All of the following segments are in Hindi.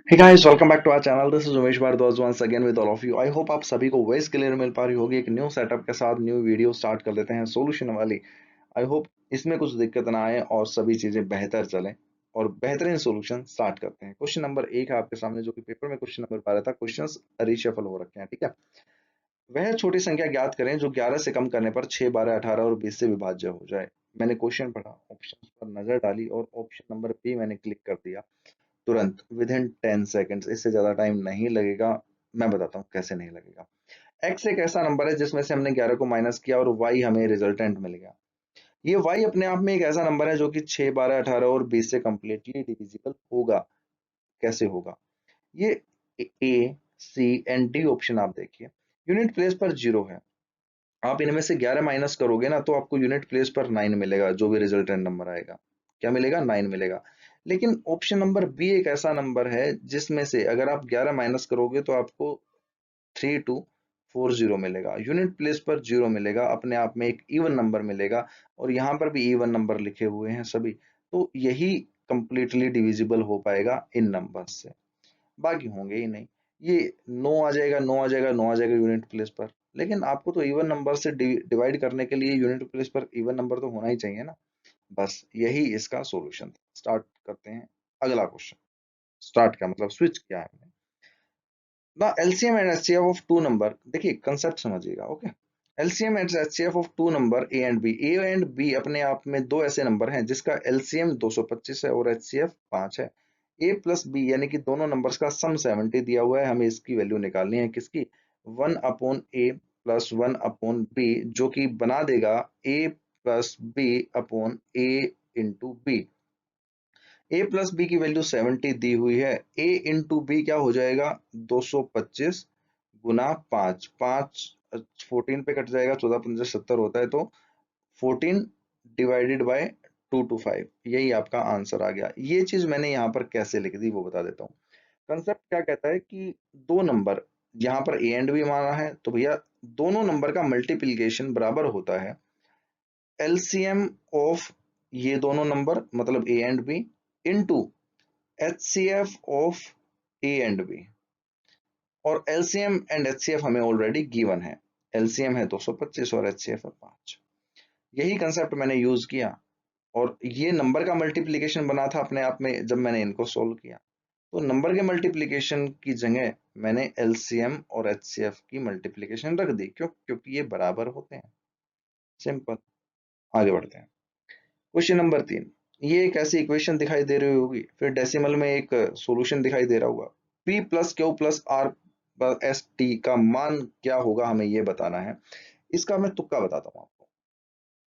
Hey guys, welcome back to our channel. This is Umesh Bhardwaj once again with all of you. I hope आप सभी को वॉइस क्लियर मिल पा रही होगी। एक न्यू सेटअप के साथ न्यू वीडियो स्टार्ट कर लेते हैं सॉल्यूशन वाली। आई होप इसमें कुछ दिक्कत ना आए और सभी चीजें बेहतर चलें और बेहतरीन सॉल्यूशन स्टार्ट करते हैं। क्वेश्चन नंबर 1 है आपके सामने, जो कि पेपर में क्वेश्चन नंबर 12 था। क्वेश्चंस रीशफल हो रखे हैं, ठीक है। वह छोटी संख्या ज्ञात करें जो 11 से कम करने पर 6, 12, 18 और 20 से विभाज्य हो जाए। मैंने क्वेश्चन पढ़ा, ऑप्शन पर नजर डाली और ऑप्शन नंबर बी मैंने क्लिक कर दिया तुरंत विद इन 10 सेकेंड्स। इससे ज्यादा टाइम नहीं लगेगा। मैं बताता हूँ कैसे नहीं लगेगा। एक्स एक ऐसा नंबर है जिसमें से हमने 11 को माइनस किया और वाई हमें रिजल्टेंट मिल गया। ये वाई अपने आप में एक ऐसा नंबर है जो कि 6, 12, 18 और 20 से कंप्लीटली डिविजिबल होगा। कैसे होगा ये? ए, सी एंड डी ऑप्शन आप देखिए। यूनिट प्लेस पर जीरो है। आप इनमें से 11 माइनस करोगे ना तो आपको यूनिट प्लेस पर 9 मिलेगा। जो भी रिजल्टेंट नंबर आएगा, क्या मिलेगा? 9 मिलेगा। लेकिन ऑप्शन नंबर बी एक ऐसा नंबर है जिसमें से अगर आप 11 माइनस करोगे तो आपको 3240 मिलेगा। यूनिट प्लेस पर जीरो मिलेगा, अपने आप में एक इवन नंबर मिलेगा। और यहाँ पर भी इवन नंबर लिखे हुए हैं सभी। तो यही कंप्लीटली डिविजिबल हो पाएगा इन नंबर्स से, बाकी होंगे ही नहीं। ये 9 आ जाएगा, 9 आ जाएगा, 9 आ जाएगा यूनिट प्लेस पर। लेकिन आपको तो इवन नंबर से डिवाइड करने के लिए यूनिट प्लेस पर इवन नंबर तो होना ही चाहिए ना। बस यही इसका सॉल्यूशन था। स्टार्ट करते हैं अगला क्वेश्चन। स्टार्ट क्या मतलब स्विच किया है हमने ना। LCM and HCF of two number, देखिए कंसेप्ट समझिएगा। Okay, LCM and HCF of two number A and B अपने आप में दो ऐसे नंबर हैं जिसका एलसीएम 225 है और एचसीएफ 5 है। ए प्लस बी यानी कि दोनों नंबर्स का सम 70 दिया हुआ है। हमें इसकी वैल्यू निकालनी है, किसकी? 1/a+1/b, जो कि बना देगा a+b/a इंटू बी। ए प्लस बी की वैल्यू 70 दी हुई है। ए इंटू बी क्या हो जाएगा? 225 गुना 5, 5 14 पे कट जाएगा, 14 15 70 होता है, तो 14 डिवाइडेड बाय 2 to 5, यही आपका आंसर आ गया। ये चीज मैंने यहाँ पर कैसे लिख दी वो बता देता हूँ। कंसेप्ट क्या कहता है कि दो नंबर, यहाँ पर ए एंड बी माना है तो भैया दोनों नंबर का मल्टीप्लीकेशन बराबर होता है एलसीएम ऑफ ये दोनों नंबर, मतलब A and B, into HCF of A and B. और एलसीएम एंड एचसीएफ हमें ऑलरेडी गिवन है। एलसीएम है 225 और एचसीएफ है 5। यही कंसेप्ट मैंने यूज किया और ये नंबर का मल्टीप्लिकेशन बना था अपने आप में जब मैंने इनको सोल्व किया। तो नंबर के मल्टीप्लिकेशन की जगह मैंने एलसीएम और एचसीएफ की मल्टीप्लिकेशन रख दी। क्योंकि ये बराबर होते हैं। सिंपल। आगे बढ़ते हैं। Question number 3। ये एक ऐसी इक्वेशन दिखाई दे रही होगी, फिर डेसिमल में एक सॉल्यूशन दिखाई दे रहा होगा। P plus Q plus R S T का मान क्या होगा, हमें ये बताना है। इसका मैं तुक्का बताता हूँ आपको,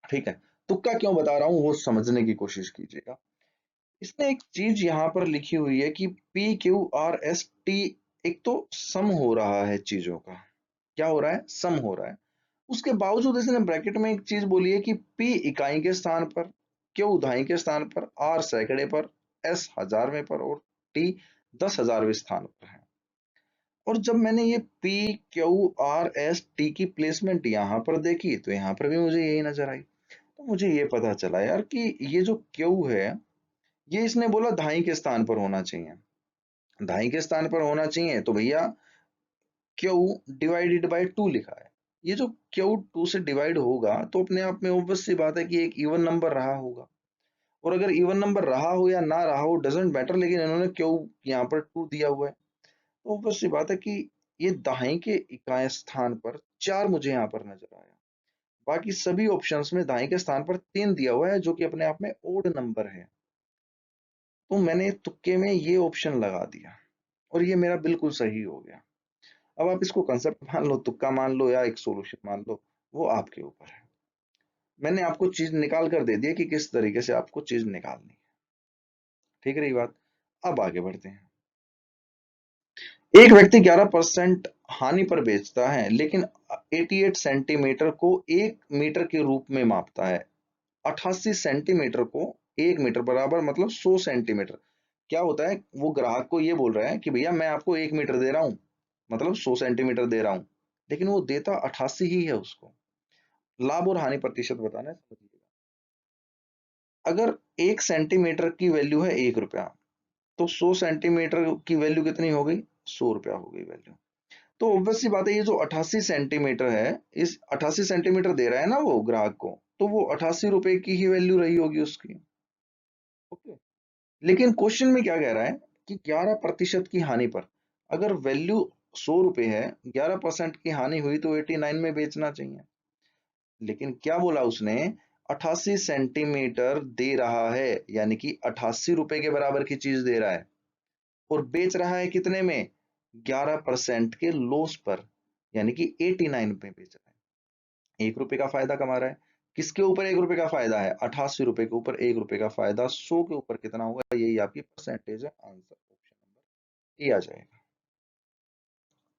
ठीक है। तुक्का क्यों बता रहा हूँ वो समझने की कोशिश कीजिएगा। इसमें एक चीज यहाँ पर लिखी हुई है कि P Q R S T, एक तो सम हो रहा है चीजों का। क्या हो रहा है? सम हो रहा है। उसके बावजूद इसने ब्रैकेट में एक चीज बोली है कि पी इकाई के स्थान पर, क्यू दहाई के स्थान पर, आर सैकड़े पर, एस हजारवें पर और टी 10,000वें स्थान पर है। और जब मैंने ये P Q R S T की प्लेसमेंट यहाँ पर देखी तो यहाँ पर भी मुझे यही नजर आई। तो मुझे ये पता चला यार कि ये जो क्यू है, ये इसने बोला दहाई के स्थान पर होना चाहिए। दहाई के स्थान पर होना चाहिए तो भैया क्यू डिवाइडेड बाय 2 लिखा है। ये जो क्यू 2 से डिवाइड होगा तो अपने आप में ऑब्वियस सी बात है कि एक इवन नंबर रहा होगा। और अगर इवन नंबर रहा हो या ना रहा हो डजेंट मैटर, लेकिन इन्होंने क्यू यहाँ पर 2 दिया हुआ है। तो ऑब्वियस सी बात है कि ये दाहिने के इकाई स्थान पर 4 मुझे यहाँ पर नजर आया। बाकी सभी ऑप्शंस में दाहिने के स्थान पर 3 दिया हुआ है, जो कि अपने आप में ओड नंबर है। तो मैंने तुक्के में ये ऑप्शन लगा दिया और ये मेरा बिल्कुल सही हो गया। अब आप इसको कंसेप्ट मान लो, तुक्का मान लो या एक सॉल्यूशन मान लो, वो आपके ऊपर है। मैंने आपको चीज निकाल कर दे दिया कि किस तरीके से आपको चीज निकालनी है। ठीक रही बात। अब आगे बढ़ते हैं। एक व्यक्ति 11% हानि पर बेचता है लेकिन 88 सेंटीमीटर को 1 मीटर के रूप में मापता है। 88 सेंटीमीटर को 1 मीटर बराबर मतलब 100 सेंटीमीटर। क्या होता है, वो ग्राहक को ये बोल रहा है कि भैया मैं आपको 1 मीटर दे रहा हूं, मतलब 100 सेंटीमीटर दे रहा हूं, लेकिन वो देता 88 ही है उसको। लाभ और हानि प्रतिशत बताना है, समझिएगा। अगर 1 सेंटीमीटर की वैल्यू है 1 रुपया, तो 100 सेंटीमीटर की वैल्यू कितनी हो गई? 100 रुपया हो गई वैल्यू। तो ऑब्वियस सी बात है, ये जो 88 सेंटीमीटर है, इस 88 सेंटीमीटर दे रहा है ना वो ग्राहक को, तो वो 88 रुपए की ही वैल्यू रही होगी उसकी। ओके। लेकिन क्वेश्चन में क्या कह रहा है कि 11% की हानि पर, अगर वैल्यू 100 रुपए है, 11% की हानि हुई तो 89 में बेचना चाहिए। लेकिन क्या बोला उसने? 88 सेंटीमीटर दे रहा है, यानी कि 88 रुपए के बराबर की चीज दे रहा है, और बेच रहा है कितने में? 11% के लॉस पर, यानी कि 89 पे बेच रहा है। 1 रुपए का फायदा कमा रहा है। किसके ऊपर 1 रुपए का फायदा है? 88 रुपए के ऊपर 1 रुपए का फायदा। 100 के ऊपर कितना होगा? यही आपकी परसेंटेज है। आंसर ऑप्शन नंबर ए आ जाएगा।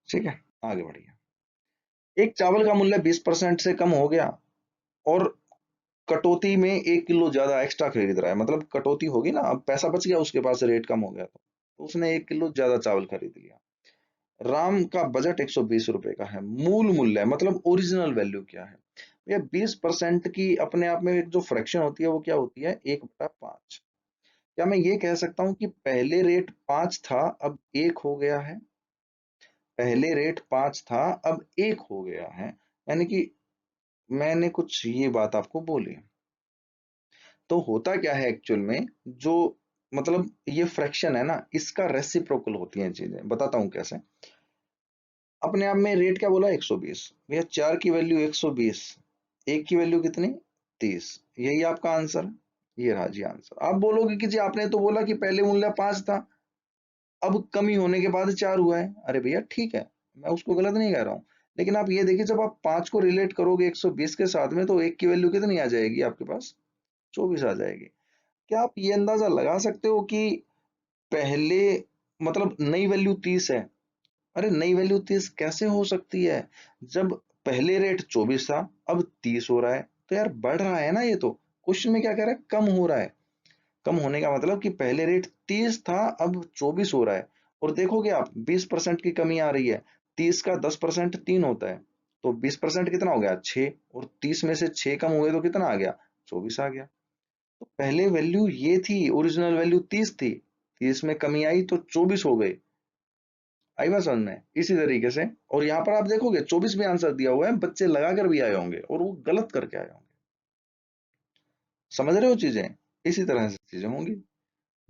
ठीक है, आगे बढ़िए। एक चावल का मूल्य 20% से कम हो गया और कटौती में 1 किलो ज्यादा एक्स्ट्रा खरीद रहा है, मतलब कटौती होगी ना, अब पैसा बच गया उसके पास, रेट कम हो गया, तो उसने 1 किलो ज्यादा चावल खरीद लिया। राम का बजट 120 रुपए का है। मूल मूल्य मतलब ओरिजिनल वैल्यू क्या है? भैया 20% की अपने आप में एक जो फ्रैक्शन होती है वो क्या होती है? 1/5। क्या मैं ये कह सकता हूँ कि पहले रेट 5 था, अब 1 हो गया है? पहले रेट 5 था, अब 1 हो गया है, यानी कि मैंने कुछ ये बात आपको बोली। तो होता क्या है एक्चुअल में, जो मतलब ये फ्रैक्शन है ना, इसका रेसिप्रोकल होती हैं चीजें। बताता हूँ कैसे। अपने आप में रेट क्या बोला? 120। भैया 4 की वैल्यू 120, 1 की वैल्यू कितनी? 30। यही आपका आंसर। ये रहा जी आंसर। आप बोलोगे कि जी आपने तो बोला कि पहले मूल्य 5 था, अब कमी होने के बाद 4 हुआ है। अरे भैया ठीक है, मैं उसको गलत नहीं कह रहा हूँ, लेकिन आप ये देखिए, जब आप 5 को रिलेट करोगे 120 के साथ में, तो 1 की वैल्यू कितनी आ जाएगी आपके पास? 24 आ जाएगी। क्या आप ये अंदाजा लगा सकते हो कि पहले मतलब नई वैल्यू 30 है? अरे नई वैल्यू 30 कैसे हो सकती है जब पहले रेट 24 था, अब 30 हो रहा है? तो यार बढ़ रहा है ना ये तो। क्वेश्चन में क्या कह रहा है? कम हो रहा है। कम होने का मतलब कि पहले रेट 30 था, अब 24 हो रहा है। और देखोगे आप 20% की कमी आ रही है। 30 का 10% 3 होता है, तो 20% कितना हो गया? 6। और 30 में से 6 कम हुए तो कितना आ गया? 24 आ गया। तो पहले वैल्यू ये थी, ओरिजिनल वैल्यू 30 थी, 30 में कमी आई तो 24 हो गए। आई बात समझ में? इसी तरीके से, और यहाँ पर आप देखोगे 24 में आंसर दिया हुआ है, बच्चे लगा कर भी आए होंगे और वो गलत करके आए होंगे। समझ रहे हो चीजें? इसी तरह से चीजें होंगी।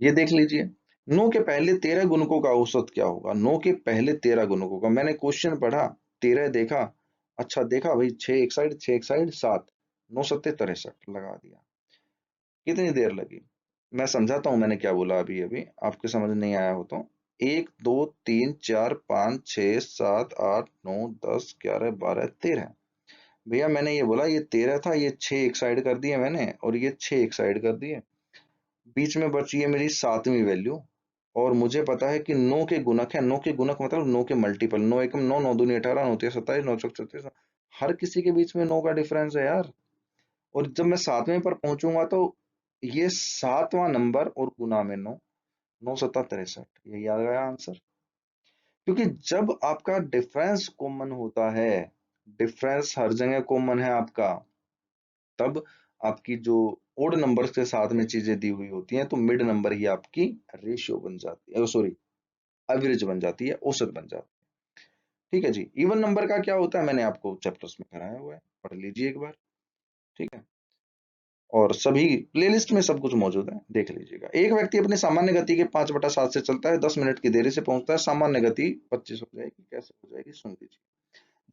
ये देख लीजिए, 9 के पहले 13 गुणकों का औसत क्या होगा? 9 के पहले 13 गुणकों का, मैंने क्वेश्चन पढ़ा, 13 देखा, अच्छा देखा भाई, 6 एक साइड 6 एक साइड 7, 9 सत्ते 63 लगा दिया। कितनी देर लगी? मैं समझाता हूँ मैंने क्या बोला अभी अभी, आपके समझ नहीं आया हो तो। 1 2 3 4 5 6 7 8 9 10 11 12 13। भैया मैंने ये बोला, ये 13 था, ये 6 एक साइड कर दिए मैंने, और ये 6 एक साइड कर दिए। बीच में बची है मेरी 7वीं वैल्यू, और मुझे पता है कि 9 के गुणक है। 9 के गुणक मतलब 9 के मल्टीपल। 9 एकम 9, 9 दूनी 18, 9 तिया 27, 9 चौक 36। हर किसी के बीच में 9 का डिफरेंस है यार। और जब मैं 7वें पर पहुंचूंगा तो ये 7वां नंबर और गुना में 9, 9 सत्ता 63, यही आ गया आंसर। क्योंकि जब आपका डिफरेंस कॉमन होता है, डिफरेंस हर जगह कॉमन है आपका, तब आपकी जो ओड नंबर्स के साथ में चीजें दी हुई होती हैं, तो मिड नंबर ही आपकी रेशियो बन जाती है, सॉरी एवरेज बन जाती है, औसत बन जाती है। ठीक है जी। इवन नंबर का क्या होता है मैंने आपको चैप्टर्स में कराया हुआ है, पढ़ लीजिए एक बार। ठीक है, और सभी प्लेलिस्ट में सब कुछ मौजूद है, देख लीजिएगा। एक व्यक्ति अपनी सामान्य गति के 5/7 से चलता है, 10 मिनट की देरी से पहुंचता है, सामान्य गति 25 हो जाएगी। कैसे हो जाएगी सुन लीजिए।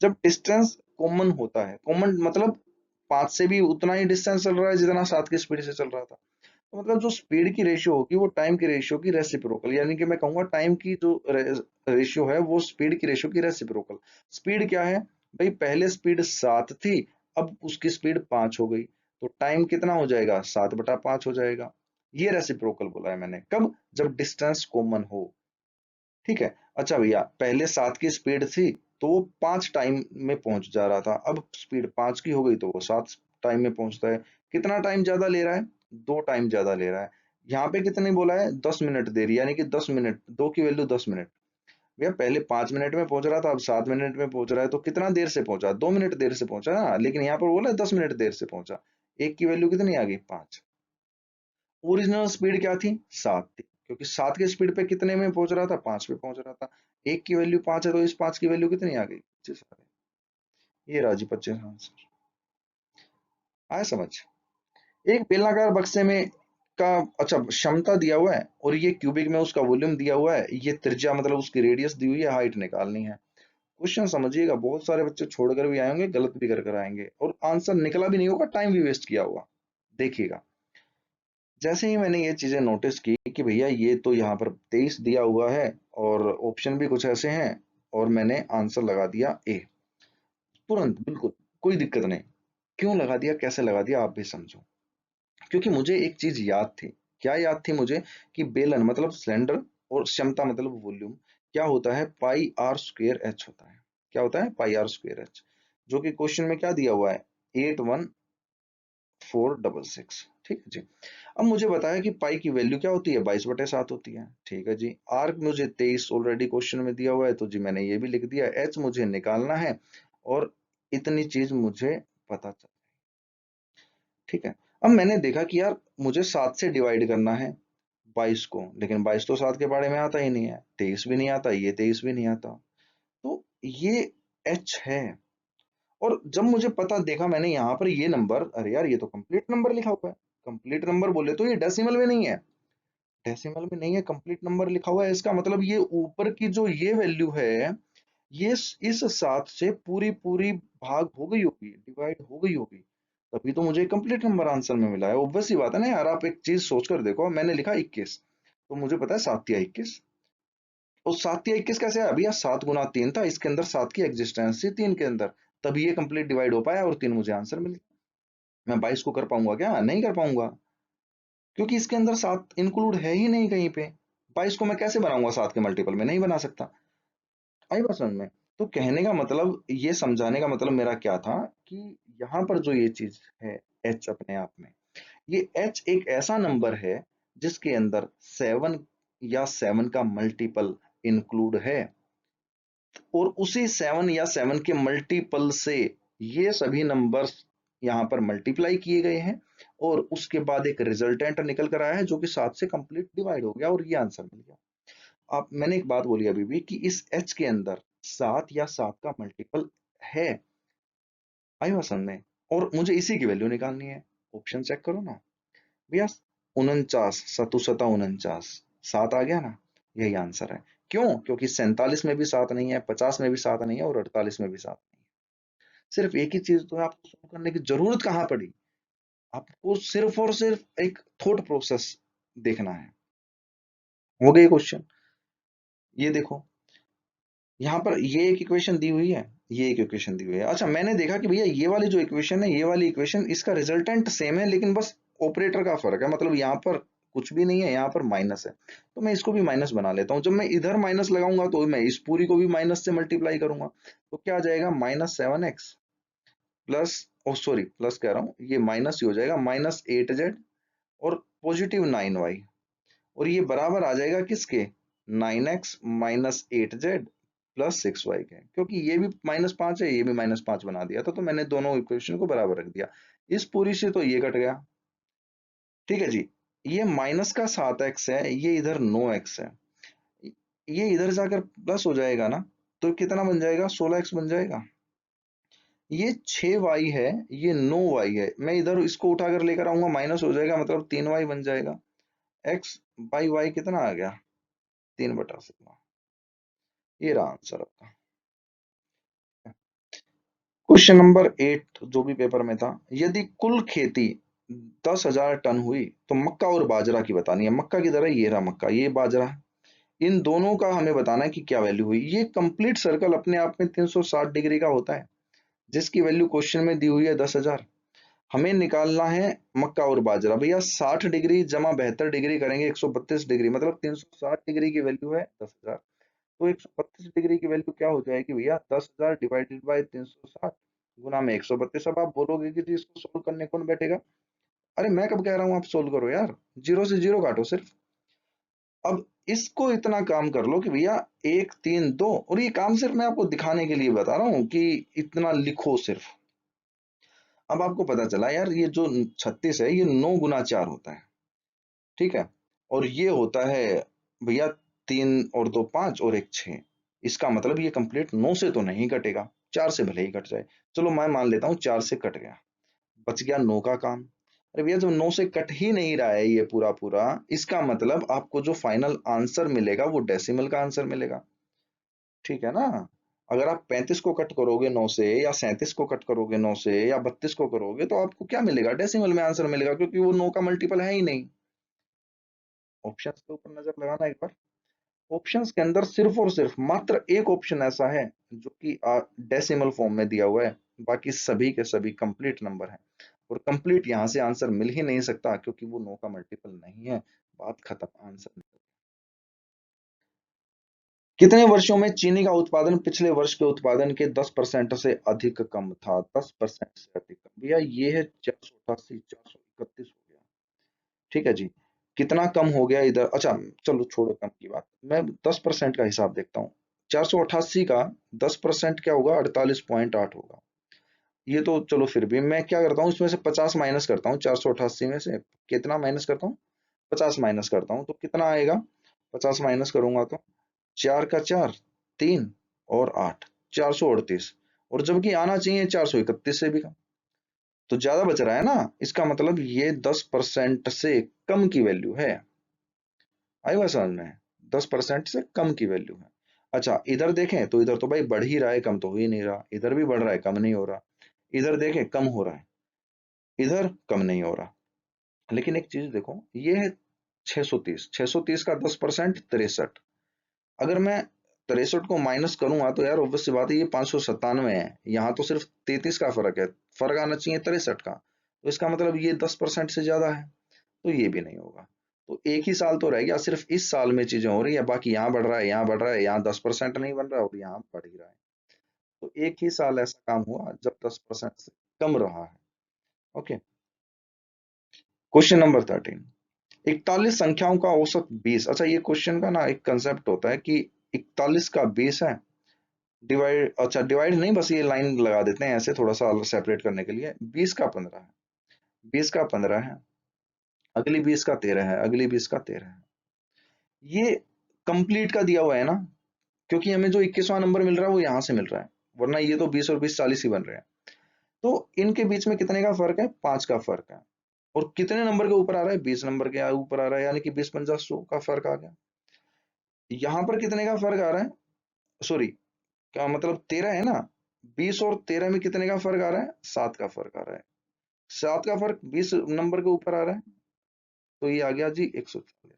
जब डिस्टेंस कॉमन होता है, कॉमन मतलब 5 से भी उतना ही डिस्टेंस चल रहा है जितना 7 की स्पीड से चल रहा था, तो मतलब जो स्पीड की रेशियो होगी वो टाइम की रेशियो की रेसिप्रोकल, यानी कि मैं कहूंगा टाइम की जो रेशियो है वो स्पीड की रेशियो की रेसिप्रोकल। स्पीड क्या है भाई? पहले स्पीड 7 थी, अब उसकी स्पीड 5 हो गई, तो टाइम कितना हो जाएगा? 7/5 हो जाएगा। ये रेसिप्रोकल बोला है मैंने। कब? जब डिस्टेंस कॉमन हो। ठीक है। अच्छा भैया, पहले 7 की स्पीड थी, तो वो 5 टाइम में पहुंच जा रहा था, अब स्पीड 5 की हो गई तो वो 7 टाइम में पहुंचता है। कितना टाइम ज्यादा ले रहा है? 2 टाइम ज्यादा ले रहा है। यहाँ पे कितने बोला है? 10 मिनट देरी, यानी कि 10 मिनट, 2 की वैल्यू 10 मिनट। भैया पहले 5 मिनट में पहुंच रहा था, अब 7 मिनट में पहुंच रहा है, तो कितना देर से पहुंचा? 2 मिनट देर से पहुंचा ना, लेकिन यहाँ पर बोला है 10 मिनट देर से पहुंचा। एक की वैल्यू कितनी आ गई? 5। ओरिजिनल स्पीड क्या थी? 7 थी। क्योंकि 7 के स्पीड पे कितने में पहुंच रहा था, 5 पे पहुंच रहा था। 1 की वैल्यू 5 है तो इस 5 की वैल्यू कितनी आ गई, 25 आ गई। ये राजी 25 आंसर आया समझ। एक बेलनाकार बक्से में का अच्छा क्षमता दिया हुआ है और ये क्यूबिक में उसका वॉल्यूम दिया हुआ है, ये त्रिज्या मतलब उसकी रेडियस दी हुई है, हाइट निकालनी है। क्वेश्चन समझिएगा, बहुत सारे बच्चे छोड़कर भी आए होंगे, गलत भी कर आएंगे और आंसर निकला भी नहीं होगा, टाइम भी वेस्ट किया होगा। देखिएगा, जैसे ही मैंने ये चीजें नोटिस की कि भैया ये तो यहाँ पर 23 दिया हुआ है और ऑप्शन भी कुछ ऐसे हैं, और मैंने आंसर लगा दिया ए, तुरंत, बिल्कुल कोई दिक्कत नहीं। क्यों लगा दिया, कैसे लगा दिया, आप भी समझो। क्योंकि मुझे एक चीज याद थी। क्या याद थी मुझे, कि बेलन मतलब सिलेंडर और क्षमता मतलब वॉल्यूम क्या होता है, पाई आर स्क्वेयर एच होता है। क्या होता है, पाई आर स्क्वेयर एच, जो कि क्वेश्चन में क्या दिया हुआ है, 81466। ठीक है जी। अब मुझे बताया कि पाई की वैल्यू क्या होती है, 22/7 होती है। ठीक है जी। आर मुझे 23 ऑलरेडी क्वेश्चन में दिया हुआ है, तो जी मैंने ये भी लिख दिया। एच मुझे निकालना है और इतनी चीज मुझे पता चल। ठीक है। अब मैंने देखा कि यार मुझे 7 से डिवाइड करना है 22 को, लेकिन 22 तो 7 के बारे में आता ही नहीं है, 23 भी नहीं आता, ये 23 भी नहीं आता। तो ये एच है। और जब मुझे पता देखा मैंने यहाँ पर ये नंबर, अरे यार ये तो कंप्लीट नंबर लिखा हुआ है। कंप्लीट नंबर बोले तो ये डेसिमल में नहीं है, डेसिमल में नहीं है, कंप्लीट नंबर लिखा हुआ है। इसका मतलब ये ऊपर की जो ये वैल्यू है, ये इस 7 से पूरी पूरी भाग हो गई होगी, डिवाइड हो गई होगी, तभी तो मुझे कंप्लीट नंबर आंसर में मिला है। ऑब्वियस सी बात है ना यार, आप एक चीज सोच कर देखो, मैंने लिखा 21, तो मुझे पता है 7 या 21। और 7 या 21 कैसे आया भैया, 7 गुना 3 था, इसके अंदर 7 की एग्जिस्टेंस थी 3 के अंदर, तभी ये कंप्लीट डिवाइड हो पाया और 3 मुझे आंसर मिल गया। मैं 22 को कर पाऊंगा क्या, नहीं कर पाऊंगा, क्योंकि इसके अंदर 7 इंक्लूड है ही नहीं कहीं पे। 22 को मैं कैसे बनाऊंगा, 7 के मल्टीपल में नहीं बना सकता। आई बात समझ में। तो कहने का मतलब, ये समझाने का मतलब मेरा क्या था, कि यहाँ पर जो ये चीज है, एच अपने आप में, ये एच एक ऐसा नंबर है जिसके अंदर 7 या 7 का मल्टीपल इंक्लूड है, और उसी 7 या 7 के मल्टीपल से ये सभी नंबर्स यहाँ पर मल्टीप्लाई किए गए हैं, और उसके बाद एक रिजल्टेंट निकल कर आया है जो कि 7 से कंप्लीट डिवाइड हो गया और ये आंसर मिल गया। आप, मैंने एक बात बोली अभी भी कि इस एच के अंदर 7 या 7 का मल्टीपल है। आई बात समझ में। और मुझे इसी की वैल्यू निकालनी है। ऑप्शन चेक करो ना भैया, 49 सतु सता 49, 7 आ गया ना, यही आंसर है। क्यों, क्योंकि 47 में भी 7 नहीं है, 50 में भी 7 नहीं है, और 48 में भी 7 नहीं है। सिर्फ एक ही चीज तो है, आपको सोल्व करने की जरूरत कहाँ पड़ी, आपको सिर्फ और सिर्फ एक थॉट प्रोसेस देखना है। हो गई क्वेश्चन। ये देखो, यहाँ पर ये एक इक्वेशन दी हुई है, ये एक इक्वेशन दी हुई है। अच्छा, मैंने देखा कि भैया ये वाली जो इक्वेशन है, ये वाली इक्वेशन, इसका रिजल्टेंट सेम है, लेकिन बस ऑपरेटर का फर्क है। मतलब यहाँ पर कुछ भी नहीं है, यहाँ पर माइनस है, तो मैं इसको भी माइनस बना लेता हूँ। जब मैं इधर माइनस लगाऊंगा तो मैं इस पूरी को भी माइनस से मल्टीप्लाई करूंगा, तो क्या आ जाएगा, -7x प्लस, ओ सॉरी प्लस कह रहा हूँ, ये माइनस ही हो जाएगा, -8z और +9y, और ये बराबर आ जाएगा किसके, 9x -8z +6y के, क्योंकि ये भी -5 है, ये भी -5 बना दिया था, तो मैंने दोनों इक्वेशन को बराबर रख दिया। इस पूरी से तो ये कट गया। ठीक है जी। ये माइनस का 7x है, ये इधर 9x है, ये इधर जाकर प्लस हो जाएगा ना, तो कितना बन जाएगा, 16x बन जाएगा। ये 6y है, ये 9y है, मैं इधर इसको उठाकर लेकर आऊंगा, माइनस हो जाएगा, मतलब 3y बन जाएगा। x बाई y कितना आ गया, 3/सिग्मा। ये रहा आंसर आपका। क्वेश्चन नंबर 8 जो भी पेपर में था, यदि कुल खेती 10,000 टन हुई तो मक्का और बाजरा की बतानी है। मक्का की तरह, ये रहा मक्का, ये बाजरा, इन दोनों का हमें बताना है कि क्या वैल्यू हुई। ये कंप्लीट सर्कल अपने आप में 360 डिग्री का होता है, जिसकी वैल्यू क्वेश्चन में दी हुई है 10,000। हमें निकालना है मक्का और बाजरा। भैया 60 डिग्री जमा 72 डिग्री करेंगे 132 डिग्री, मतलब 360 डिग्री की वैल्यू है 10,000। तो 132 डिग्री की वैल्यू क्या हो जाएगी भैया, 10,000 डिवाइडेड बाई 360 गुना में 132। अब आप बोलोगे कि जी इसको सोल्व करने कौन बैठेगा, अरे मैं कब कह रहा हूँ आप सोल्व करो यार, जीरो से जीरो काटो सिर्फ। अब इसको इतना काम कर लो कि भैया 1 3 2, और ये काम सिर्फ मैं आपको दिखाने के लिए बता रहा हूँ कि इतना लिखो सिर्फ। अब आपको पता चला यार, ये जो 36 है, ये 9 गुना 4 होता है। ठीक है। और ये होता है भैया 3 और 2 5 और 1 6। इसका मतलब ये कंप्लीट 9 से तो नहीं कटेगा, 4 से भले ही कट जाए। चलो मैं मान लेता हूँ 4 से कट गया, बच गया 9 का काम। अरे भैया जब 9 से कट ही नहीं रहा है ये पूरा पूरा, इसका मतलब आपको जो फाइनल आंसर मिलेगा वो डेसिमल का आंसर मिलेगा। ठीक है ना? अगर आप 35 को कट करोगे 9 से, या 37 को कट करोगे 9 से, या 32 को करोगे, तो आपको क्या मिलेगा? डेसिमल में आंसर मिलेगा, क्योंकि वो 9 का मल्टीपल है ही नहीं। ऑप्शंस के ऊपर नजर लगाना एक बार। ऑप्शंस के अंदर सिर्फ और सिर्फ मात्र एक ऑप्शन ऐसा है जो कि डेसिमल फॉर्म में दिया हुआ है, बाकी सभी के सभी कंप्लीट नंबर हैं। और कंप्लीट यहाँ से आंसर मिल ही नहीं सकता, क्योंकि वो 9 का मल्टीपल नहीं है। बात खत्म, आंसर नहीं। कितने वर्षों में चीनी का उत्पादन पिछले वर्ष के उत्पादन के 10% से अधिक कम था? 10% से अधिक कम, भैया ये है 488, 431 हो गया। ठीक है जी। कितना कम हो गया इधर? अच्छा, चलो छोड़ो कम की बात, मैं 10% का हिसाब देखता हूँ। 488 का 10% क्या होगा? 48.8 होगा। ये तो चलो, फिर भी मैं क्या करता हूँ, इसमें से 50 माइनस करता हूँ। 488 में से कितना माइनस करता हूँ? 50 माइनस करता हूँ, तो कितना आएगा? 50 माइनस करूंगा तो 4 का 4, 3 और 8, 438। और जबकि आना चाहिए 431 से भी कम, तो ज्यादा बच रहा है ना। इसका मतलब ये 10% से कम की वैल्यू है। आई बात समझ में? 10% से कम की वैल्यू है। अच्छा, इधर देखें तो इधर तो भाई बढ़ ही रहा है, कम तो हो ही नहीं रहा। इधर भी बढ़ रहा है, कम नहीं हो रहा। इधर देखें कम हो रहा है, इधर कम नहीं हो रहा। लेकिन एक चीज देखो, ये है 630, 630 का 10% 63। अगर मैं 63 को माइनस करूंगा तो यार ऑब्वियस सी बात है ये 597 है। यहाँ तो सिर्फ 33 का फर्क है, फर्क आना चाहिए 63 का। तो इसका मतलब ये 10% से ज्यादा है, तो ये भी नहीं होगा। तो एक ही साल तो रह गया, सिर्फ इस साल में चीजें हो रही है, बाकी यहाँ बढ़ रहा है, यहाँ बढ़ रहा है, यहाँ 10% नहीं बन रहा और यहाँ बढ़ ही रहा है। तो एक ही साल ऐसा काम हुआ जब 10% से कम रहा है। ओके। Question number 13। 41 संख्याओं का औसत 20। अच्छा, ये क्वेश्चन का ना एक कंसेप्ट होता है कि 41 का 20 है, डिवाइड, अच्छा डिवाइड नहीं, बस ये लाइन लगा देते हैं ऐसे थोड़ा सा सेपरेट करने के लिए। 20 का 15 है, 20 का 15 है, अगली 20 का 13 है, अगली 20 का 13 है। ये कंप्लीट का दिया हुआ है ना, क्योंकि हमें जो 21वां नंबर मिल रहा है वो यहाँ से मिल रहा है, वरना ये तो 20 और 20 40 ही बन रहे हैं। तो इनके बीच में कितने का फर्क है? 5 का फर्क है। और कितने नंबर के ऊपर आ रहा है? 20 नंबर के ऊपर आ रहा है, यानी कि 20 50 100 का फर्क आ गया। यहाँ पर कितने का फर्क आ रहा है? सॉरी, क्या मतलब 13 है ना। 20 और 13 में कितने का फर्क आ रहा है? 7 का फर्क आ रहा है। 7 का फर्क 20 नंबर के ऊपर आ रहा है, तो ये आ गया जी 140।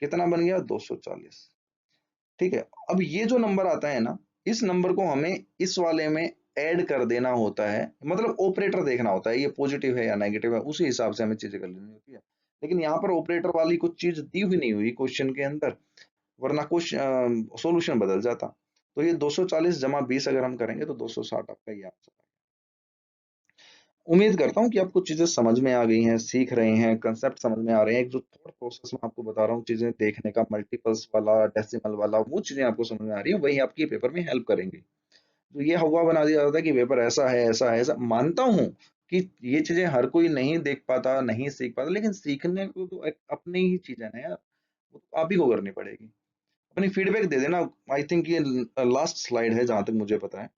कितना बन गया? 240। ठीक है। अब ये जो नंबर आता है ना, इस नंबर को हमें इस वाले में ऐड कर देना होता है, मतलब ऑपरेटर देखना होता है, ये पॉजिटिव है या नेगेटिव है, उसी हिसाब से हमें चीजें कर लेनी होती है। लेकिन यहाँ पर ऑपरेटर वाली कुछ चीज दी हुई नहीं हुई क्वेश्चन के अंदर, वरना क्वेश्चन सॉल्यूशन बदल जाता। तो ये 240 जमा 20 अगर हम करेंगे तो 260 आपका ये आंसर। उम्मीद करता हूँ कि आपको चीजें समझ में आ गई हैं, सीख रहे हैं, कंसेप्ट समझ में आ रहे हैं। एक जो थॉट प्रोसेस मैं आपको बता रहा हूँ चीजें देखने का, मल्टीपल्स वाला, डेसिमल वाला, वो चीजें आपको समझ में आ रही है, वही आपकी पेपर में हेल्प करेंगी। तो ये हवा बना दिया जाता है कि पेपर ऐसा है, ऐसा है, ऐसा। मानता हूँ कि ये चीजें हर कोई नहीं देख पाता, नहीं सीख पाता, लेकिन सीखने को तो एक अपनी ही चीज है ना यार, वो तो आप ही को करनी पड़ेगी। अपनी फीडबैक दे देना। आई थिंक ये लास्ट स्लाइड है जहां तक मुझे पता है।